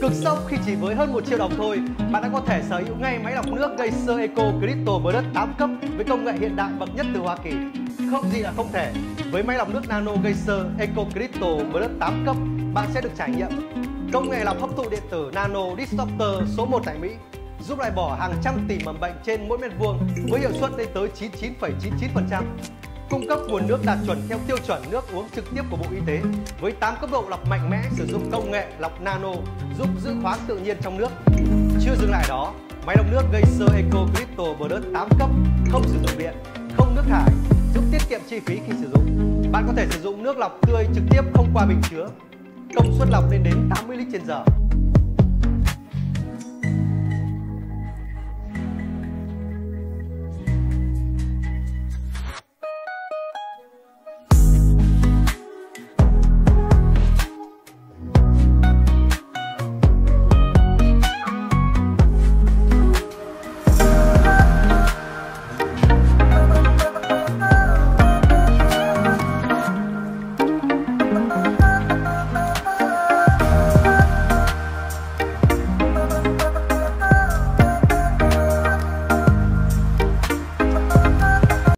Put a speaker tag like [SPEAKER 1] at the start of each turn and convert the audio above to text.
[SPEAKER 1] Cực sốc khi chỉ với hơn 1 triệu đồng thôi, bạn đã có thể sở hữu ngay máy lọc nước Geyser Eco Crystal Plus 8 cấp với công nghệ hiện đại bậc nhất từ Hoa Kỳ. Không gì là không thể. Với máy lọc nước nano Geyser Eco Crystal Plus 8 cấp, bạn sẽ được trải nghiệm công nghệ lọc hấp thụ điện tử Nano Disruptor số 1 tại Mỹ, giúp loại bỏ hàng trăm tỷ mầm bệnh trên mỗi mét vuông với hiệu suất lên tới 99,99%. Cung cấp nguồn nước đạt chuẩn theo tiêu chuẩn nước uống trực tiếp của Bộ Y tế với 8 cấp độ lọc mạnh mẽ sử dụng công nghệ lọc nano giúp giữ khoáng tự nhiên trong nước. Chưa dừng lại đó, máy lọc nước Geyser Eco Crystal Plus 8 cấp không sử dụng điện, không nước thải, giúp tiết kiệm chi phí khi sử dụng. Bạn có thể sử dụng nước lọc tươi trực tiếp không qua bình chứa, công suất lọc lên đến 80 lít trên giờ.